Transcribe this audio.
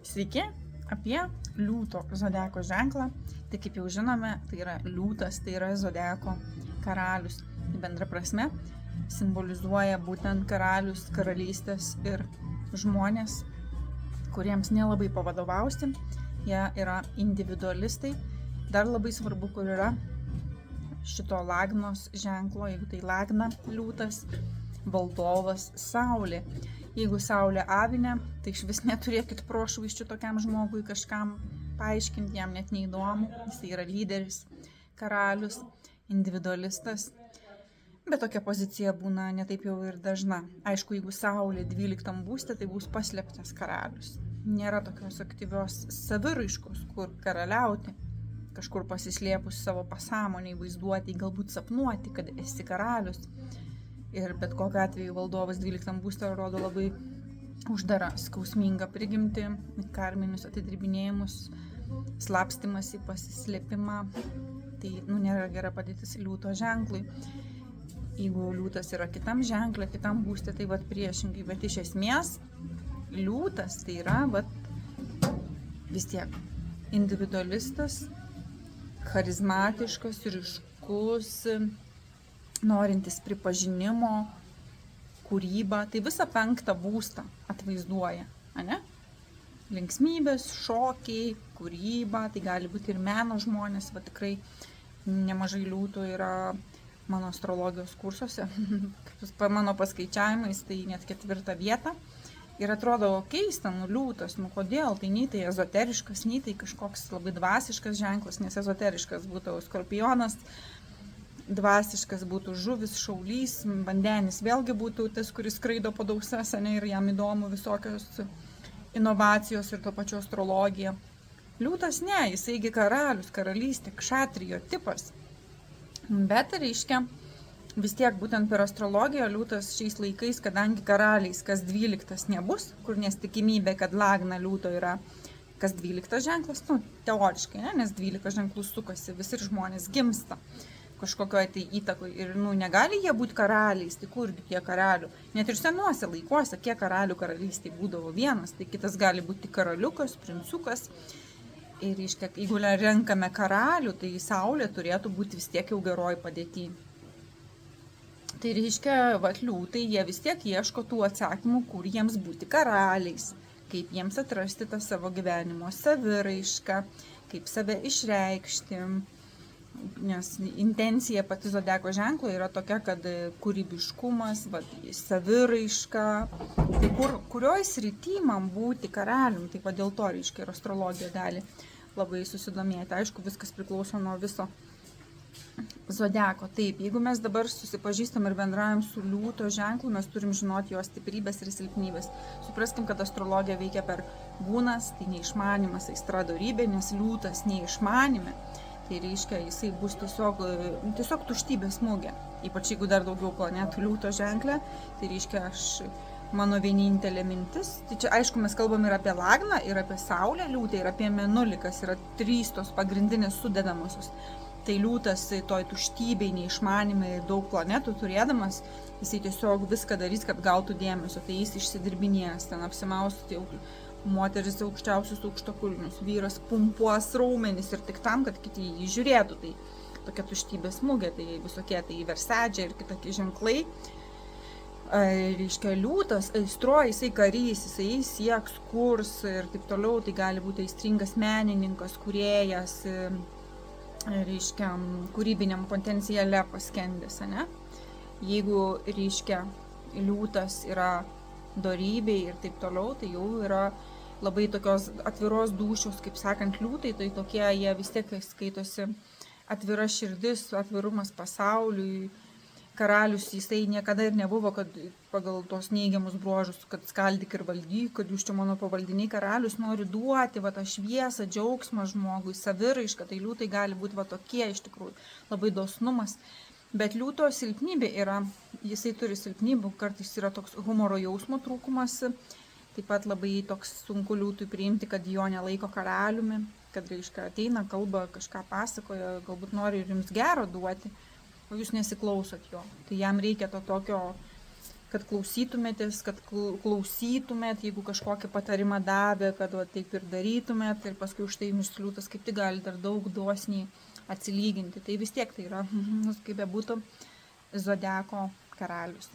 Sveiki, apie liūto zodiako ženklą. Tai kaip jau žinome, tai yra liūtas, tai yra zodiako karalius. Bendra prasme simbolizuoja būtent karalius, karalystės ir žmonės, kuriems nelabai pavadovausti. Jie yra individualistai. Dar labai svarbu, kur yra šito lagnos ženklo, jeigu tai lagna liūtas, valdovas saulė. Jeigu saulė avinė, tai iš vis neturėkit prošvaisčių tokiam žmogui kažkam paaiškinti, jam net neįdomu, jis yra lyderis, karalius, individualistas. Bet tokia pozicija būna netaip jau ir dažna. Aišku, jeigu saulė 12 būste, tai bus paslėptas karalius. Nėra tokios aktyvios saviraiškos, kur karaliauti, kažkur pasislėpus savo pasąmoniai, vaizduoti, galbūt sapnuoti, kad esi karalius. Ir bet kokiu atveju valdovas 12 būste rodo labai uždarą, skausmingą prigimtį, karminius atidirbinėjimus, slapstymąsi, pasislėpimą. Tai nėra gera padėtis liūto ženklui. Jeigu liūtas yra kitam ženklė, kitam būste, tai priešingai. Bet iš esmės liūtas tai yra vis tiek individualistas, charizmatiškas, ryškus, norintis pripažinimo, kūrybą, tai visą 5 būstą atvaizduoja, ane? Linksmybės, šokiai, kūryba, tai gali būti ir meno žmonės, tikrai nemažai liūtų yra mano astrologijos kursuose, mano paskaičiavimais, tai net 4 vietą. Ir atrodo keista, liūtas, kodėl, tai nei tai ezoteriškas, nei tai kažkoks labai dvasiškas ženklas, nes ezoteriškas būtų skorpionas, dvasiškas būtų žuvis, šaulys, vandenis vėlgi būtų tas, kuris skraido po dausas, ir jam įdomu visokios inovacijos ir to pačio astrologija. Liūtas ne, jisaigi karalius, karalystė, kšatrijo tipas. Bet reiškia, vis tiek būtent per astrologiją liūtas šiais laikais, kadangi karaliais kas 12 nebus, kur nes tikimybė, kad lagna liūto yra kas 12 ženklas, teoriškai, nes 12 ženklų sukasi, visi žmonės gimsta kažkokioj tai įtakoj ir negali jie būti karaliais, tai kurgi tie karalių. Net ir senuose laikuose, kiek karalių karalystė būdavo vienas, tai kitas gali būti karaliukas, princiukas. Ir reiškia, jeigu renkame karalių, tai saulė turėtų būti vis tiek jau geroj padėty. Tai reiškia, liūtai, jie vis tiek ieško tų atsakymų, kur jiems būti karaliais, kaip jiems atrasti tą savo gyvenimo saviraišką, kaip save išreikšti. Nes intencija pati zodiako ženklo yra tokia, kad kūrybiškumas, saviraiška, tai kurioj srity man būti karalium, tai dėl to reiškia ir astrologija gali labai susidomėti. Aišku, viskas priklauso nuo viso zodiako. Taip, jeigu mes dabar susipažįstam ir bendraujam su liūto ženklu, mes turim žinoti jo stiprybės ir silpnybės. Supraskim, kad astrologija veikia per gūnas, tai neišmanimas, aistra, dorybė, nes liūtas neišmanime. Tai reiškia, jisai bus tiesiog tuštybės smūgė. Ypač jeigu dar daugiau planetų liūto ženklė, tai reiškia, mano vienintelė mintis. Tai čia aišku, mes kalbam ir apie lagną, ir apie saulę liūtę, ir apie mėnulį, kas yra 3 tos pagrindinės sudedamosios. Tai liūtas toj tuštybei, neišmanime ir daug planetų turėdamas, jisai tiesiog viską darys, kad gautų dėmesio. Tai jis išsidirbinės, ten apsimaus moteris aukščiausius aukštakulnius, vyras pumpuos raumenis ir tik tam, kad kiti jį žiūrėtų. Tai tokia tuštybės smūgė, tai visokie tai Versadžiai ir kitokie ženklai. Reiškia, liūtas, aistroja, jisai karys, jisai sieks, kurs ir taip toliau, tai gali būti aistringas menininkas, kūrėjas, reiškia, kūrybiniam potenciale paskendęs, ne? Jeigu, reiškia, liūtas yra dorybei ir taip toliau, tai jau yra labai tokios atviros dūšios, kaip sakant, liūtai, tai tokie jie vis tiek skaitosi atvira širdis, atvirumas pasauliui. Karalius jisai niekada ir nebuvo, kad pagal tos neigiamus bruožus, kad skaldyk ir valdyk, kad jūs čia mano pavaldiniai. Karalius nori duoti tą šviesą, džiaugsmą žmogui, saviraišką, tai liūtai gali būti tokie iš tikrųjų, labai dosnumas. Bet liūto silpnybė yra, jisai turi silpnybių, kartais yra toks humoro jausmo trūkumas, taip pat labai toks sunku liūtui priimti, kad jo nelaiko karaliumi, kad reiškia ateina, kalba, kažką pasakoja, galbūt nori ir jums gero duoti, o jūs nesiklausot jo. Tai jam reikia to tokio kad klausytumėtės, kad klausytumėt, jeigu kažkokį patarimą davė, kad va, taip ir darytumėt ir paskui už tai jums liūtas kaip tik gali dar daug dosniai atsilyginti. Tai vis tiek tai yra, kaip bebūtų, zodiako karalius.